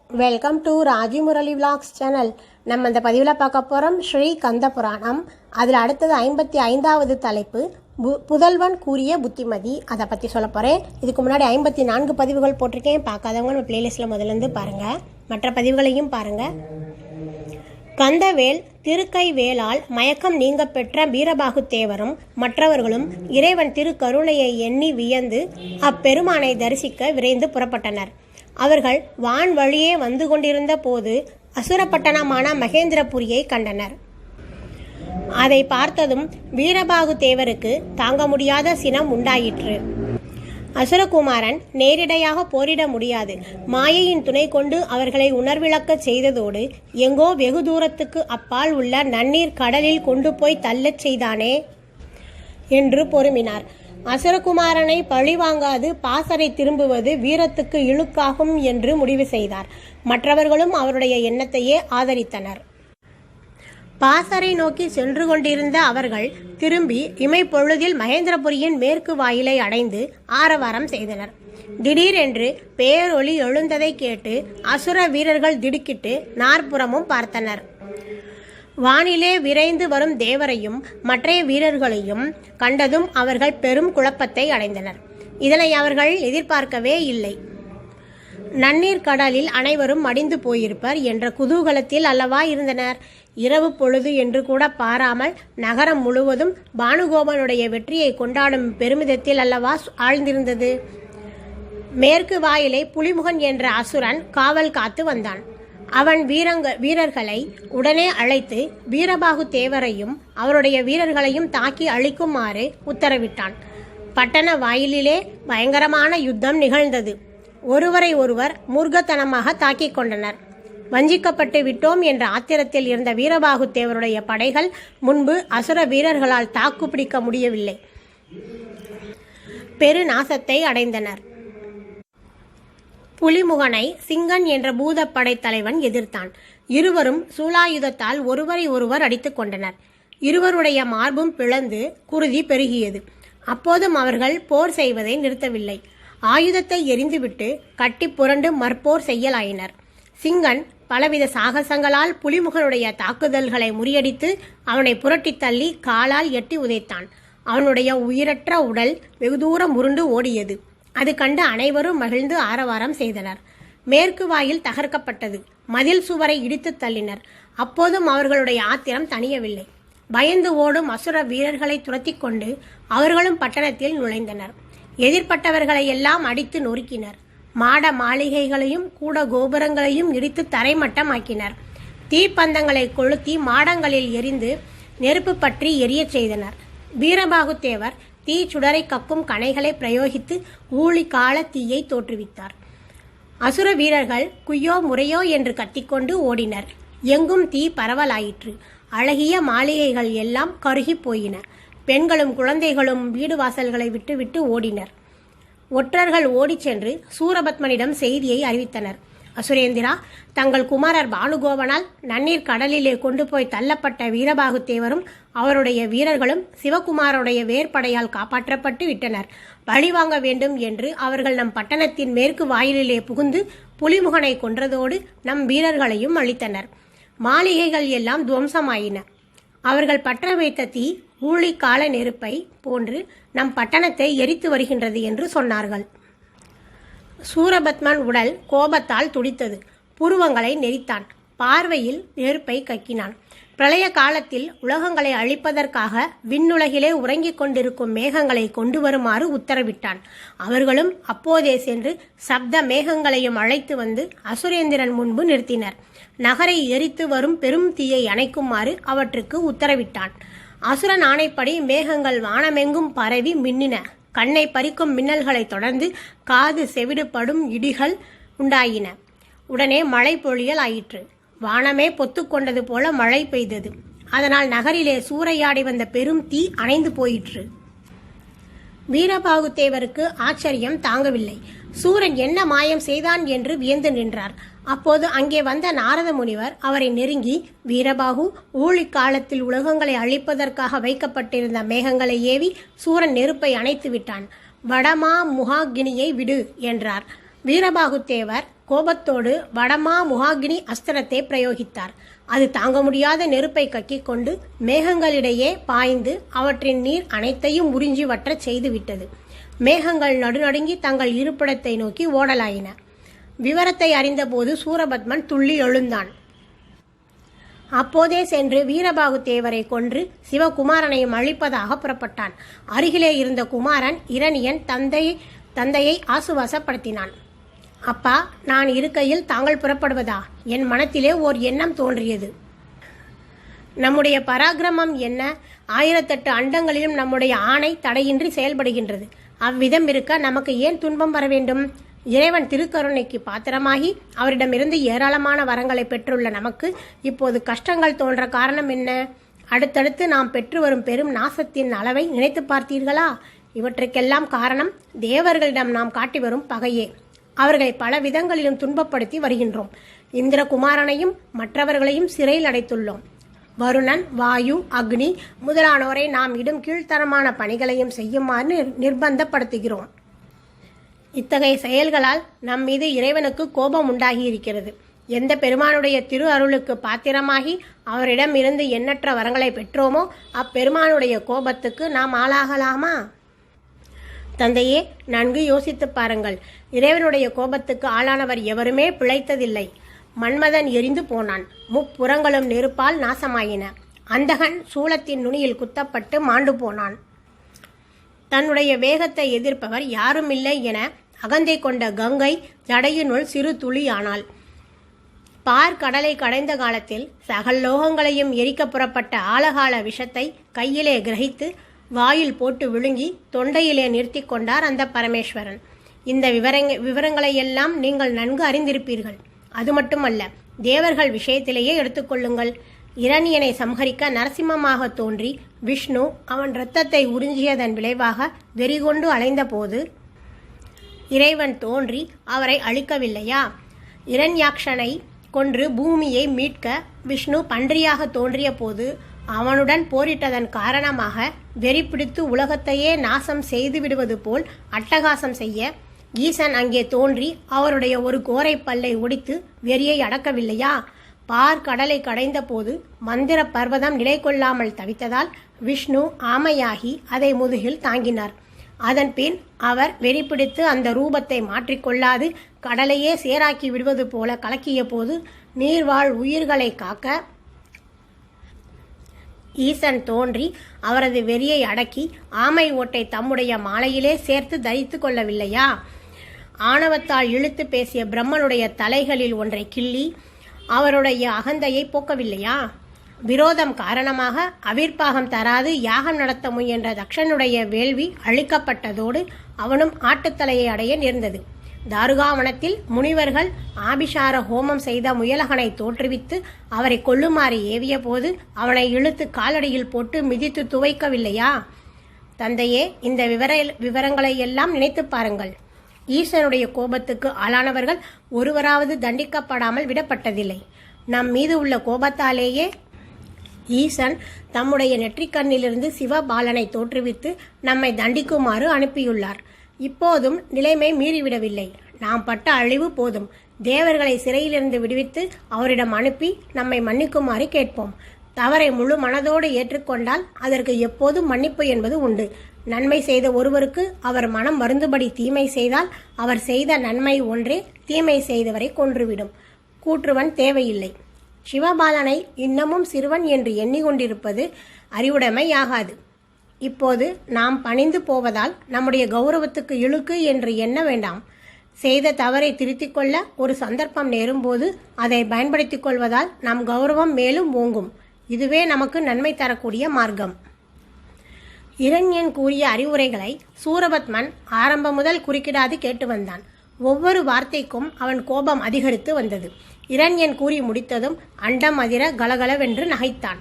Welcome to Raji Murali vlogs channel. நம்ம இந்த பதிவில் பார்க்க போகிறோம் ஸ்ரீ கந்த புராணம். அதில் அடுத்தது 55வது தலைப்பு புதல்வன் கூறிய புத்திமதி. அதை பற்றி சொல்ல போகிறேன். இதுக்கு முன்னாடி 54 பதிவுகள் போட்டிருக்கேன். பார்க்காதவங்க நம்ம பிளேலிஸ்ட்டில் முதலேருந்து பாருங்கள், மற்ற பதிவுகளையும் பாருங்கள். கந்தவேல் திருக்கை வேளால் மயக்கம் நீங்க பெற்ற வீரபாகு தேவரும் மற்றவர்களும் இறைவன் திருக்கருணையை எண்ணி வியந்து அப்பெருமானை தரிசிக்க விரைந்து புறப்பட்டனர். அவர்கள் வான் வழியே வந்து கொண்டிருந்த போது அசுரப்பட்டணமான மகேந்திரபுரியை கண்டனர். அதை பார்த்ததும் வீரபாகு தேவருக்கு தாங்க முடியாத சினம் உண்டாயிற்று. அசுரகுமாரன் நேரிடையாக போரிட முடியாது. மாயையின் துணை கொண்டு அவர்களை உணர்விழக்க செய்ததோடு எங்கோ வெகு தூரத்துக்கு அப்பால் உள்ள நன்னீர் கடலில் கொண்டு போய் தள்ளச் செய்தானே என்று பொறுமினார். அசுரகுமாரனை பழிவாங்காது பாசறை திரும்புவது வீரத்துக்கு இழுக்காகும் என்று முடிவு செய்தார். மற்றவர்களும் அவருடைய எண்ணத்தையே ஆதரித்தனர். பாசறை நோக்கி சென்று கொண்டிருந்த அவர்கள் திரும்பி இமைப்பொழுதில் மகேந்திரபுரியின் மேற்கு வாயிலை அடைந்து ஆரவாரம் செய்தனர். திடீரென்று பேரொளி எழுந்ததை கேட்டு அசுர வீரர்கள் திடுக்கிட்டு நாற்புறமும் பார்த்தனர். வானிலே விரைந்து வரும் தேவரையும் மற்றைய வீரர்களையும் கண்டதும் அவர்கள் பெரும் குழப்பத்தை அடைந்தனர். இதனை அவர்கள் எதிர்பார்க்கவே இல்லை. நன்னீர் கடலில் அனைவரும் மடிந்து போயிருப்பர் என்ற குதூகலத்தில் அல்லவா இருந்தனர். இரவு பொழுது என்று கூட பாராமல் நகரம் முழுவதும் பானுகோபனுடைய வெற்றியை கொண்டாடும் பெருமிதத்தில் அல்லவா ஆழ்ந்திருந்தது. மேற்கு வாயிலை புலிமுகன் என்ற அசுரன் காவல் காத்து வந்தான். அவன் வீரர்களை உடனே அழைத்து வீரபாகு தேவரையும் அவருடைய வீரர்களையும் தாக்கி அழிக்குமாறு உத்தரவிட்டான். பட்டண வாயிலிலே பயங்கரமான யுத்தம் நிகழ்ந்தது. ஒருவரை ஒருவர் மூர்க்கத்தனமாக தாக்கிக் கொண்டனர். வஞ்சிக்கப்பட்டு விட்டோம் என்ற ஆத்திரத்தில் இருந்த வீரபாகு தேவருடைய படைகள் முன்பு அசுர வீரர்களால் தாக்குப்பிடிக்க முடியவில்லை. பெரு நாசத்தை அடைந்தனர். புலிமுகனை சிங்கன் என்ற பூதப்படை தலைவன் எதிர்த்தான். இருவரும் சூலாயுதத்தால் ஒருவரை ஒருவர் அடித்துக் கொண்டனர். இருவருடைய மார்பும் பிளந்து குருதி பெருகியது. அப்போதும் அவர்கள் போர் செய்வதை நிறுத்தவில்லை. ஆயுதத்தை எரிந்துவிட்டு கட்டி புரண்டு மற்போர் செய்யலாயினர். சிங்கன் பலவித சாகசங்களால் புலிமுகனுடைய தாக்குதல்களை முறியடித்து அவனை புரட்டி தள்ளி காலால் எட்டி உதைத்தான். அவனுடைய உயிரற்ற உடல் வெகு தூரம் உருண்டு ஓடியது. அது கண்டு அனைவரும் மகிழ்ந்து ஆரவாரம் செய்தனர். மேற்கு வாயில் தகர்க்கப்பட்டது. மதில் சுவரை இடித்து தள்ளினர். அப்போதும் அவர்களுடைய ஆத்திரம் தணியவில்லை. பயந்து ஓடும் அசுர வீரர்களை துரத்தி கொண்டு அவர்களும் பட்டணத்தில் நுழைந்தனர். எதிர்ப்பட்டவர்களை எல்லாம் அடித்து நொறுக்கினர். மாட மாளிகைகளையும் கூட கோபுரங்களையும் இடித்து தரைமட்டமாக்கினர். தீப்பந்தங்களை கொளுத்தி மாடங்களில் எரிந்து நெருப்பு பற்றி எரியச் செய்தனர். வீரபாகு தேவர் தீ சுடரை கக்கும் கணைகளை பிரயோகித்து ஊழி கால தீயை தோற்றுவித்தார். அசுர வீரர்கள் குய்யோ முறையோ என்று கத்திக்கொண்டு ஓடினர். எங்கும் தீ பரவலாயிற்று. அழகிய மாளிகைகள் எல்லாம் கருகி போயின. பெண்களும் குழந்தைகளும் வீடு வாசல்களை விட்டுவிட்டு ஓடினர். ஒற்றர்கள் ஓடிச் சென்று சூரபத்மனிடம் செய்தியை அறிவித்தனர். அசுரேந்திரா, தங்கள் குமாரர் பானுகோபனால் நன்னீர் கடலிலே கொண்டு போய் தள்ளப்பட்ட வீரபாகு தேவரும் அவருடைய வீரர்களும் சிவகுமாரனுடைய வேற்படையால் காப்பாற்றப்பட்டு விட்டனர். பழிவாங்க வேண்டும் என்று அவர்கள் நம் பட்டணத்தின் மேற்கு வாயிலிலே புகுந்து புலிமுகனை கொன்றதோடு நம் வீரர்களையும் அழித்தனர். மாளிகைகள் எல்லாம் துவம்சமாயின. அவர்கள் பற்ற வைத்த தீ ஊழி கால நெருப்பை போன்று நம் பட்டணத்தை எரித்து வருகின்றது என்று சொன்னார்கள். சூரபத்மன் உடல் கோபத்தால் துடித்தது. புருவங்களை நெரித்தான். பார்வையில் நெருப்பை கக்கினான். பிரளய காலத்தில் உலகங்களை அழிப்பதற்காக விண்ணுலகிலே உறங்கிக் கொண்டிருக்கும் மேகங்களை கொண்டு வருமாறு உத்தரவிட்டான். அவர்களும் அப்போதே சென்று சப்த மேகங்களையும் அழைத்து வந்து அசுரேந்திரன் முன்பு நிறுத்தினர். நகரை எரித்து வரும் பெரும் தீயை அணைக்குமாறு அவற்றுக்கு உத்தரவிட்டான். அசுரன் ஆணைப்படி மேகங்கள் வானமெங்கும் பரவி மின்னின. கண்ணை பறிக்கும் மின்னல்களை தொடர்ந்து காது செவிடுபடும் இடிகள் உண்டாயின. உடனே மழை பொழியல் ஆயிற்று. வானமே பொத்துக்கொண்டது போல மழை பெய்தது. அதனால் நகரிலே சூறையாடி வந்த பெரும் தீ அணைந்து போயிற்று. வீரபாகு தேவருக்கு ஆச்சரியம் தாங்கவில்லை. சூரன் என்ன மாயம் செய்தான் என்று வியந்து நின்றார். அப்போது அங்கே வந்த நாரத முனிவர் அவரை நெருங்கி, வீரபாகு, ஊழி காலத்தில் உலகங்களை அழிப்பதற்காக வைக்கப்பட்டிருந்த மேகங்களை ஏவி சூரன் நெருப்பை அணைத்து விட்டான். வடமா முகாகினியை விடு என்றார். வீரபாகு தேவர் கோபத்தோடு வடமா முகாகினி அஸ்திரத்தை பிரயோகித்தார். அது தாங்க முடியாத நெருப்பை கக்கிக் கொண்டு மேகங்களிடையே பாய்ந்து அவற்றின் நீர் அனைத்தையும் உறிஞ்சி வற்றச் செய்துவிட்டது. மேகங்கள் நடுநடுங்கி தங்கள் இருப்பிடத்தை நோக்கி ஓடலாயின. விவரத்தை அறிந்தபோது சூரபத்மன் துள்ளி எழுந்தான். அப்போதே சென்று வீரபாகு தேவரை கொன்று சிவகுமாரனையும் அழிப்பதாக புறப்பட்டான். அருகிலே இருந்த குமாரன் இரணியன் தந்தையை ஆசுவாசப்படுத்தினான். அப்பா, நான் இருக்கையில் தாங்கள் புறப்படுவதா? என் மனத்திலே ஓர் எண்ணம் தோன்றியது. நம்முடைய பராக்கிரமம் என்ன? 1008 அண்டங்களிலும் நம்முடைய ஆணை தடையின்றி செயல்படுகின்றது. அவ்விதம் இருக்க நமக்கு ஏன் துன்பம் வர வேண்டும்? இறைவன் திருக்கருணைக்கு பாத்திரமாகி அவரிடமிருந்து ஏராளமான வரங்களை பெற்றுள்ள நமக்கு இப்போது கஷ்டங்கள் தோன்ற காரணம் என்ன? அடுத்தடுத்து நாம் பெற்று வரும் பெரும் நாசத்தின் அளவை நினைத்து பார்த்தீர்களா? இவற்றுக்கெல்லாம் காரணம் தேவர்களிடம் நாம் காட்டி வரும் பகையே. அவர்களை பல விதங்களிலும் துன்பப்படுத்தி வருகின்றோம். இந்திரகுமாரனையும் மற்றவர்களையும் சிறையில் அடைத்துள்ளோம். வருணன், வாயு, அக்னி முதலானோரை நாம் இடும் கீழ்த்தரமான பணிகளையும் செய்யுமாறு நிர்பந்தப்படுத்துகிறோம். இத்தகைய செயல்களால் நம் மீது இறைவனுக்கு கோபம் உண்டாகி இருக்கிறது. எந்த பெருமானுடைய திரு அருளுக்கு பாத்திரமாகி அவரிடம் இருந்து எண்ணற்ற வரங்களை பெற்றோமோ அப்பெருமானுடைய கோபத்துக்கு நாம் ஆளாகலாமா? தந்தையே, நன்கு யோசித்து பாருங்கள். இறைவனுடைய கோபத்துக்கு ஆளானவர் எவருமே பிழைத்ததில்லை. மன்மதன் எரிந்து போனான். முப்புறங்களும் நெருப்பால் நாசமாயின. அந்தகன் சூலத்தின் நுனியில் குத்தப்பட்டு மாண்டு போனான். தன்னுடைய வேகத்தை எதிர்ப்பவர் யாருமில்லை என அகந்தை கொண்ட கங்கை ஜடையினுள் சிறு துளி ஆனாள். கடலை கடைந்த காலத்தில் சகல் லோகங்களையும் எரிக்க புறப்பட்ட ஆழகால விஷத்தை கையிலே கிரகித்து வாயில் போட்டு விழுங்கி தொண்டையிலே நிறுத்தி கொண்டார் அந்த பரமேஸ்வரன். இந்த விவரங்களையெல்லாம் நீங்கள் நன்கு அறிந்திருப்பீர்கள். அது மட்டுமல்ல, தேவர்கள் விஷயத்திலேயே எடுத்துக்கொள்ளுங்கள். இரணியனை சம்ஹரிக்க நரசிம்மமாக தோன்றி விஷ்ணு அவன் இரத்தத்தை உறிஞ்சியதன் விளைவாக வெறிகொண்டு அலைந்த போது இறைவன் தோன்றி அவரை அழிக்கவில்லையா? இரண்யாக்ஷனை கொன்று பூமியை மீட்க விஷ்ணு பன்றியாக தோன்றிய போது அவனுடன் போரிட்டதன் காரணமாக வெறி பிடித்து உலகத்தையே நாசம் செய்து விடுவது போல் அட்டகாசம் செய்ய ஈசன் அங்கே தோன்றி அவருடைய ஒரு கோரை பல்லை ஒடித்து வெறியை அடக்கவில்லையா? கடலை கடைந்த போது மந்திர பர்வதம் நிலை கொள்ளாமல் தவித்ததால் விஷ்ணு ஆமையாகி அதை முதுகில் தாங்கினார். அதன் பின் அவர் வெறி பிடித்து அந்த ரூபத்தை மாற்றிக்கொள்ளாது கடலையே சேராக்கி விடுவது போல கலக்கிய போது நீர்வாழ் உயிர்களை காக்க ஈசன் தோன்றி அவரது வெறியை அடக்கி ஆமை ஓட்டை தம்முடைய மாலையிலே சேர்த்து தரித்து கொள்ளவில்லையா? ஆணவத்தால் இழுத்து பேசிய பிரம்மனுடைய தலைகளில் ஒன்றை கிள்ளி அவருடைய அகந்தையை போக்கவில்லையா? விரோதம் காரணமாக அவிர்ப்பாகம் தராது யாகம் நடத்த முயன்ற தக்ஷனுடைய வேள்வி அழிக்கப்பட்டதோடு அவனும் ஆட்டுத்தலையை அடைய நேர்ந்தது. தாருகாவனத்தில் முனிவர்கள் ஆபிஷார ஹோமம் செய்த முயலகனை தோற்றுவித்து அவரை கொல்லுமாறு ஏவிய போது அவனை இழுத்து காலடியில் போட்டு மிதித்து துவைக்கவில்லையா? தந்தையே, இந்த விவரங்களை எல்லாம் நினைத்து பாருங்கள். ஈசனுடைய கோபத்துக்கு ஆளானவர்கள் ஒருவராவது தண்டிக்கப்படாமல் விடப்பட்டதில்லை. நம் மீது உள்ள கோபத்தாலேயே ஈசன் தம்முடைய நெற்றிக்கண்ணிலிருந்து சிவபாலனை தோற்றுவித்து நம்மை தண்டிக்குமாறு அனுப்பியுள்ளார். இப்போதும் நிலைமை மீறிவிடவில்லை. நாம் பட்ட அழிவு போதும். தேவர்களை சிறையிலிருந்து விடுவித்து அவரிடம் அனுப்பி நம்மை மன்னிக்குமாறு கேட்போம். தவறை முழு மனதோடு ஏற்றுக்கொண்டால் அதற்கு எப்போதும் மன்னிப்பு என்பது உண்டு. நன்மை செய்த ஒருவருக்கு அவர் மனம் வருந்துபடி தீமை செய்தால் அவர் செய்த நன்மை ஒன்றே தீமை செய்தவரை கொன்றுவிடும். கூற்றுவன் தேவையில்லை. சிவபாலனை இன்னமும் சிறுவன் என்று எண்ணிக்கொண்டிருப்பது அறிவுடைமையாகாது. இப்போது நாம் பணிந்து போவதால் நம்முடைய கௌரவத்துக்கு இழுக்கு என்று எண்ண வேண்டாம். செய்த தவறை திருத்திக் கொள்ள ஒரு சந்தர்ப்பம் நேரும்போது அதை பயன்படுத்திக் கொள்வதால் நம் கௌரவம் மேலும் ஓங்கும். இதுவே நமக்கு நன்மை தரக்கூடிய மார்க்கம். இரண்யன் கூறிய அறிவுரைகளை சூரபத்மன் ஆரம்பம் முதல் குறுக்கிடாது கேட்டு வந்தான். ஒவ்வொரு வார்த்தைக்கும் அவன் கோபம் அதிகரித்து வந்தது. இரண்யன் கூறி முடித்ததும் அண்டம் அதிர கலகலவென்று நகைத்தான்.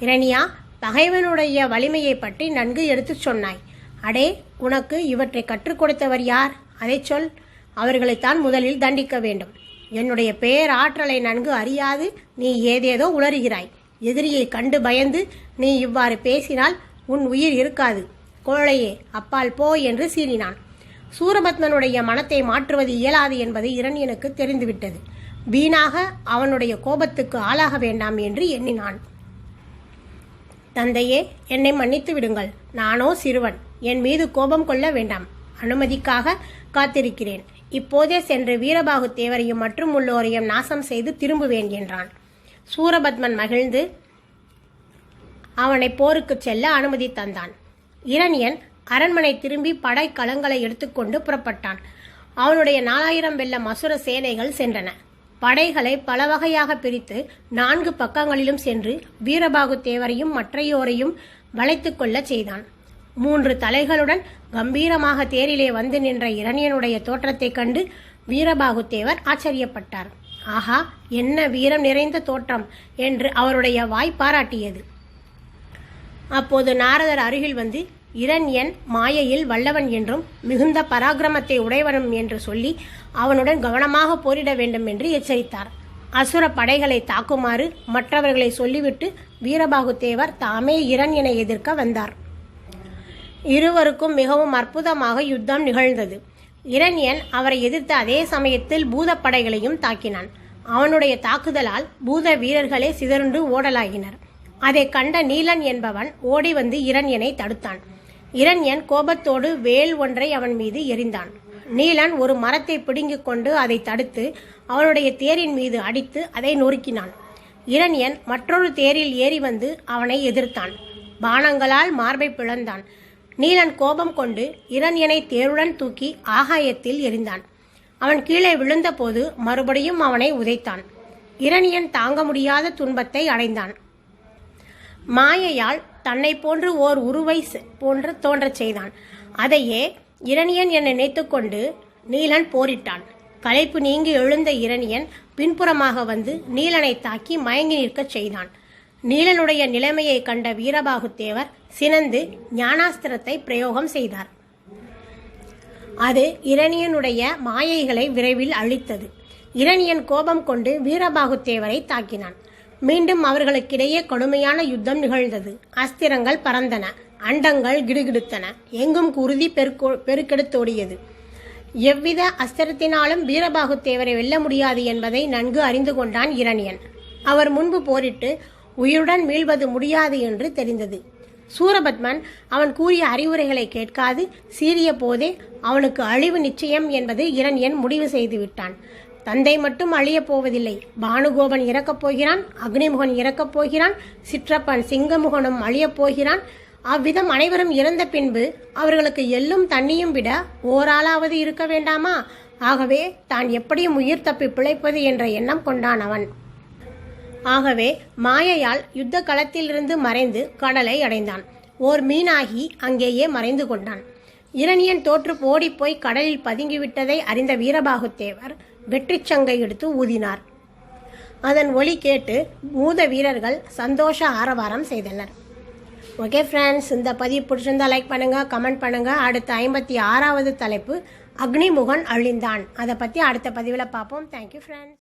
இரணியா, பகைவனுடைய வலிமையை பற்றி நன்கு எடுத்துச் சொன்னாய். அடே, உனக்கு இவற்றை கற்றுக் கொடுத்தவர் யார்? அதை சொல். அவர்களைத்தான் முதலில் தண்டிக்க வேண்டும். என்னுடைய பேராற்றலை நன்கு அறியாது நீ ஏதேதோ உளறுகிறாய். எதிரியை கண்டு பயந்து நீ இவ்வாறு பேசினால் உன் உயிர் இருக்காது. கோழையே, அப்பால் போ என்று சீறினான். சூரபத்மனுடைய மனத்தை மாற்றுவது இயலாது என்பது இரணியனுக்கு தெரிந்துவிட்டது. வீணாக அவனுடைய கோபத்துக்கு ஆளாக வேண்டாம் என்று எண்ணினான். தந்தையே, என்னை மன்னித்து விடுங்கள். நானோ சிறுவன். என் மீது கோபம் கொள்ள வேண்டாம். அனுமதிக்காக காத்திருக்கிறேன். இப்போதே சென்று வீரபாகு தேவரையும் மற்றும் உள்ளோரையும் நாசம் செய்து திரும்புவேன் என்றான். சூரபத்மன் மகிழ்ந்து அவனை போருக்கு செல்ல அனுமதி தந்தான். இரணியன் அரண்மனை திரும்பி படை களங்களை எடுத்துக்கொண்டு புறப்பட்டான். அவனுடைய 4000 வெள்ளம் அசுர சேனைகள் சென்றன. படைகளை பல வகையாக பிரித்து 4 பக்கங்களிலும் சென்று வீரபாகு தேவரையும் மற்றையோரையும் வளைத்து கொள்ள செய்தான். 3 தலைகளுடன் கம்பீரமாக தேரிலே வந்து நின்ற இரணியனுடைய தோற்றத்தைக் கண்டு வீரபாகு தேவர் ஆச்சரியப்பட்டார். ஆஹா, என்ன வீரம் நிறைந்த தோற்றம் என்று அவருடைய வாய் பாராட்டியது. அப்போது நாரதர் அருகில் வந்து இரணியன் மாயையில் வல்லவன் என்றும் மிகுந்த பராக்கிரமத்தை உடையவனும் என்று சொல்லி அவனுடன் கவனமாக போரிட வேண்டும் என்று எச்சரித்தார். அசுர படைகளை தாக்குமாறு மற்றவர்களை சொல்லிவிட்டு வீரபாகு தேவர் தாமே இரணியனை எதிர்க்க வந்தார். இருவருக்கும் மிகவும் அற்புதமாக யுத்தம் நிகழ்ந்தது. இரணியன் அவரை எதிர்த்த அதே சமயத்தில் பூதப்படைகளையும் தாக்கினான். அவனுடைய தாக்குதலால் பூத வீரர்களே சிதறுண்டு ஓடலாகினர். அதை கண்ட நீலன் என்பவன் ஓடி வந்து இரணியனை தடுத்தான். இரணியன் கோபத்தோடு வேல் ஒன்றை அவன் மீது எறிந்தான். நீலன் ஒரு மரத்தை பிடுங்கிக் கொண்டு அதை தடுத்து அவனுடைய தேரின் மீது அடித்து அதை நொறுக்கினான். இரணியன் மற்றொரு தேரில் ஏறி வந்து அவனை எதிர்த்தான். பாணங்களால் மார்பை பிளந்தான். நீலன் கோபம் கொண்டு இரணியனை தேருடன் தூக்கி ஆகாயத்தில் எறிந்தான். அவன் கீழே விழுந்தபோது மறுபடியும் அவனை உதைத்தான். இரணியன் தாங்க முடியாத துன்பத்தை அடைந்தான். மாயையால் தன்னை போன்று ஓர் உருவை போன்று தோன்றச் செய்தான். அதையே இரணியன் என நினைத்துக்கொண்டு நீலன் போரிட்டான். களைப்பு நீங்கி எழுந்த இரணியன் பின்புறமாக வந்து நீலனை தாக்கி மயங்கி நிற்கச் செய்தான். நீலனுடைய நிலைமையை கண்ட வீரபாகு தேவர் சினந்து ஞானாஸ்திரத்தை பிரயோகம் செய்தார். அது இரணியனுடைய மாயைகளை விரைவில் அழித்தது. இரணியன் கோபம் கொண்டு வீரபாகு தேவரை தாக்கினான். மீண்டும் அவர்களுக்கிடையே கடுமையான யுத்தம் நிகழ்ந்தது. அஸ்திரங்கள் பறந்தன. அண்டங்கள் கிடுகிடுத்தன. எங்கும் குருதி பெருக்கெடுத்தோடியது. எவ்வித அஸ்திரத்தினாலும் வீரபாகு தேவரை வெல்ல முடியாது என்பதை நன்கு அறிந்து கொண்டான் இரணியன். அவர் முன்பு போரிட்டு உயிருடன் மீள்வது முடியாது என்று தெரிந்தது. சூரபத்மன் அவன் கூறிய அறிவுரைகளை கேட்காது சீறிய போதே அவனுக்கு அழிவு நிச்சயம் என்பது இரணியன் முடிவு செய்து விட்டான். தந்தை மட்டும் அழியப் போவதில்லை. பானுகோபன் இறக்கப் போகிறான். அக்னிமுகன் இறக்கப் போகிறான். சிற்றப்பன் சிங்கமுகனும் அழியப் போகிறான். அவ்விதம் அனைவரும் இறந்த பின்பு அவர்களுக்கு எள்ளும் தண்ணியும் விட ஓராளாவது இருக்க வேண்டாமா? ஆகவே தான் எப்படியும் உயிர் தப்பி பிழைப்பது என்ற எண்ணம் கொண்டான் அவன். ஆகவே மாயையால் யுத்த களத்திலிருந்து மறைந்து கடலை அடைந்தான். ஓர் மீனாகி அங்கேயே மறைந்து கொண்டான். இரணியன் தோற்று ஓடிப்போய் கடலில் பதுங்கிவிட்டதை அறிந்த வீரபாகு தேவர் வெற்றி சங்கை எடுத்து ஊதினார். அதன் ஒலி கேட்டு பூத வீரர்கள் சந்தோஷ ஆரவாரம் செய்தனர். ஓகே ஃப்ரெண்ட்ஸ், இந்த பதிவு பிடிச்சிருந்தா லைக் பண்ணுங்க, கமெண்ட் பண்ணுங்க. அடுத்த 56வது தலைப்பு அக்னிமுகன் அழிந்தான். அதை பற்றி அடுத்த பதிவில் பார்ப்போம். Thank you friends.